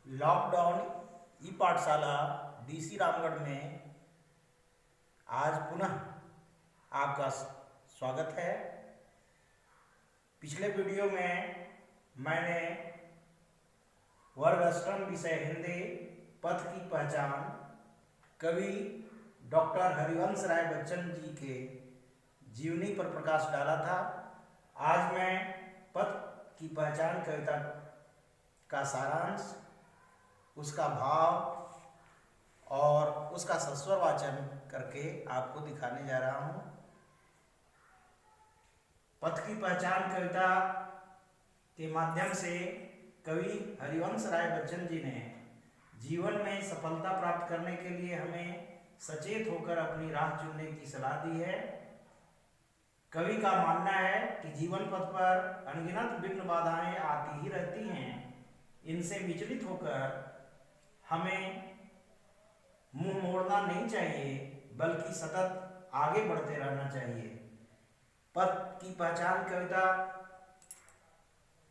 Lockdown ई पाठशाला DC Ramgarh में आज पुनः आपका स्वागत है। पिछले वीडियो में मैंने वर्गअष्टम विषय हिंदी पथ की पहचान कवि डॉक्टर हरिवंश राय बच्चन जी के जीवनी पर प्रकाश डाला था। आज मैं पथ की पहचान कविता का सारांश, उसका भाव और उसका सस्वर वाचन करके आपको दिखाने जा रहा हूँ। पथ की पहचान कविता के माध्यम से कवि हरिवंश राय बच्चन जी ने जीवन में सफलता प्राप्त करने के लिए हमें सचेत होकर अपनी राह चुनने की सलाह दी है। कवि का मानना है कि जीवन पथ पर अनगिनत विघ्न बाधाएं आती ही रहती हैं। इनसे विचलित होकर हमें मुंह मोड़ना नहीं चाहिए, बल्कि सतत आगे बढ़ते रहना चाहिए। पथ की पहचान कविता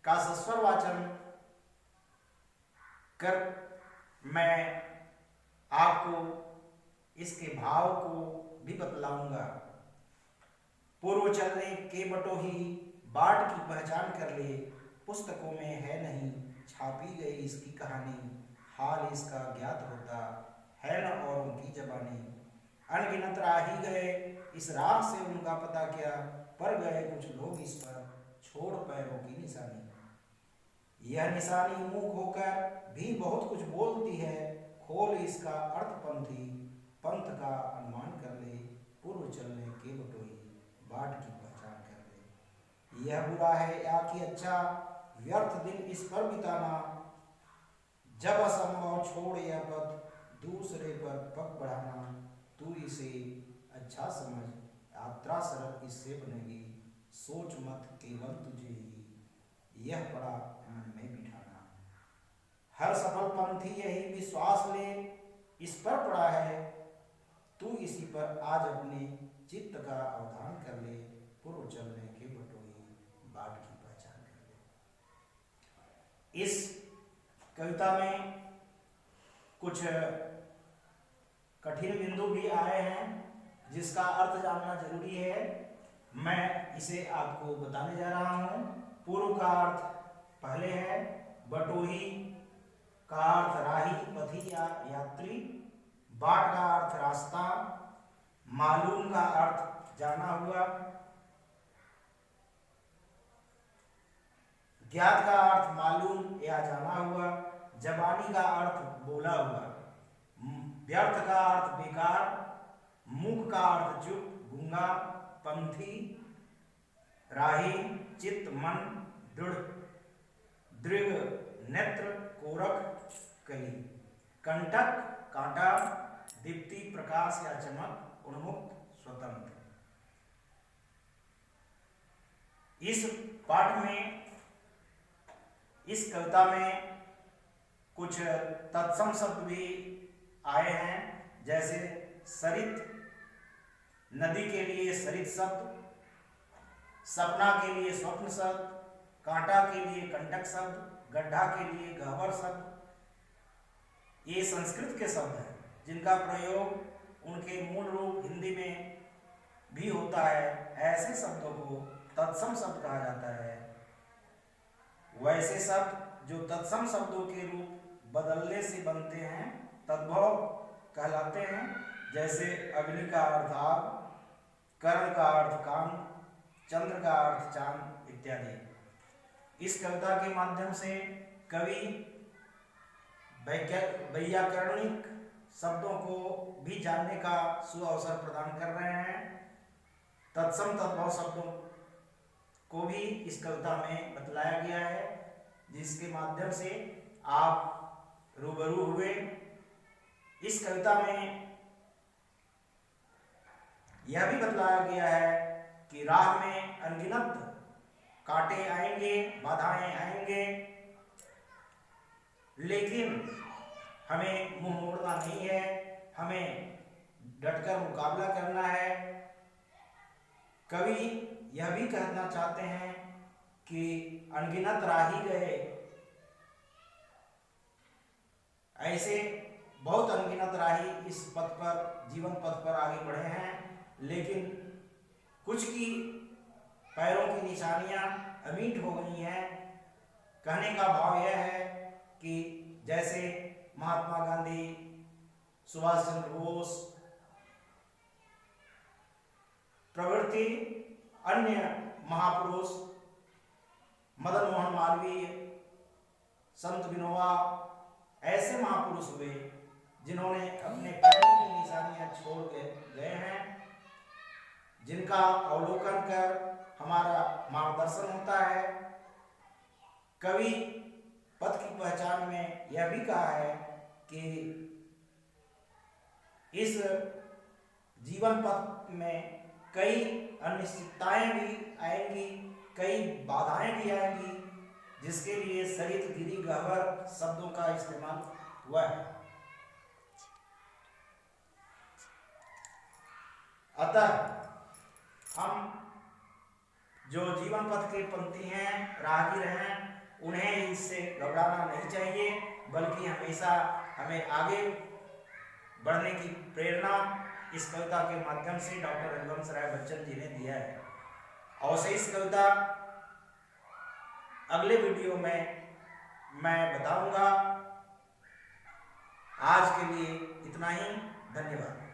का सस्वर वाचन कर मैं आपको इसके भाव को भी बतलाऊंगा। पूर्व चलने के बटोही बाट की पहचान कर ले, पुस्तकों में है नहीं छापी गई इसकी कहानी, हाल इसका ज्ञात होता है न औरों की जबानी। अनगिनत राही गए इस राह से उनका पता क्या, पर गए कुछ लोग इस पर छोड़ पैरों की निशानी। यह निशानी मुंह होकर भी बहुत कुछ बोलती है, खोल इसका अर्थ पंथी पंथ का अनुमान कर ले, पूर्व चलने के बटोही बाट की पहचान कर ले। यह बुरा है या कि अच्छा, व्यर्थ दिन इस पर बिताना, जब असंभव छोड़ यह पथ दूसरे पर पग बढ़ाना। तू इसे अच्छा समझ, यात्रा सरल इससे बनेगी, सोच मत केवल तुझे ही यह पड़ा मन में बिठाना। हर सफल पंथी यही विश्वास ले, इस पर पड़ा है, तू इसी पर आज अपने चित्त का अवधान कर ले, पूर्व चलने के बटोही बाट की पहचान कर ले। इस कविता में कुछ कठिन बिंदु भी आए हैं जिसका अर्थ जानना जरूरी है। मैं इसे आपको बताने जा रहा हूँ। पूर्व का अर्थ पहले है, बटोही का अर्थ राही पथी या यात्री, बाट का अर्थ रास्ता, मालूम का अर्थ जाना हुआ, ज्ञात का अर्थ मालूम या जाना हुआ, जबानी का अर्थ बोला हुआ, व्यर्थ का अर्थ बेकार, मूक का अर्थ चुप गूंगा, पंथी राही चित्त मन दृढ़ दृढ़ नेत्र कोरक कली, कंटक कांटा, दीप्ति प्रकाश या चमक, उन्मुक्त स्वतंत्र। इस पाठ में, इस कविता में कुछ तत्सम शब्द भी आए हैं, जैसे सरित, नदी के लिए सरित शब्द, सपना के लिए स्वप्न शब्द, कांटा के लिए कंटक शब्द, गड्ढा के लिए गह्वर शब्द। ये संस्कृत के शब्द हैं जिनका प्रयोग उनके मूल रूप हिंदी में भी होता है। ऐसे शब्दों को तत्सम शब्द कहा जाता है। वैसे शब्द जो तत्सम शब्दों के रूप बदलने से बनते हैं तद्भव कहलाते हैं, जैसे अग्नि का अर्थ आग, कर्ण का अर्थ कान, चंद्र का अर्थ चांद इत्यादि। इस कविता के माध्यम से कवि वैयाकरणिक शब्दों को भी जानने का सुअवसर प्रदान कर रहे हैं। तत्सम तद्भव शब्दों को भी इस कविता में बतलाया गया है, जिसके माध्यम से आप रूबरू हुए। इस कविता में यह भी बतलाया गया है कि राह में अनगिनत कांटे आएंगे, बाधाएं आएंगे, लेकिन हमें मुंह मोड़ना नहीं है, हमें डटकर मुकाबला करना है। कवि यह भी कहना चाहते हैं कि अनगिनत राही गए ऐसे बहुत अनगिनत राही इस पथ पर, जीवन पथ पर आगे बढ़े हैं, लेकिन कुछ की पैरों की निशानियां अमीट हो गई हैं। कहने का भाव यह है कि जैसे महात्मा गांधी, सुभाष चंद्र बोस प्रवृत्ति अन्य महापुरुष, मदन मोहन मालवीय, संत विनोबा, ऐसे महापुरुष हुए जिन्होंने अपने पैरों की निशानियां छोड़ गए हैं, जिनका अवलोकन कर हमारा मार्गदर्शन होता है। कवि पथ की पहचान में यह भी कहा है कि इस जीवन पथ में कई अनिश्चितताएं भी आएंगी, कई बाधाएं भी आएंगी, जिसके लिए सरित गिरी गह्वर शब्दों का इस्तेमाल हुआ है। अतः हम जो जीवन पथ के पंथी हैं, राहगीर हैं, उन्हें इससे घबराना नहीं चाहिए, बल्कि हमेशा हमें आगे बढ़ने की प्रेरणा इस कविता के माध्यम से डॉक्टर रघुवंश राय बच्चन जी ने दिया है। अवशेष कविता अगले वीडियो में मैं बताऊंगा। आज के लिए इतना ही, धन्यवाद।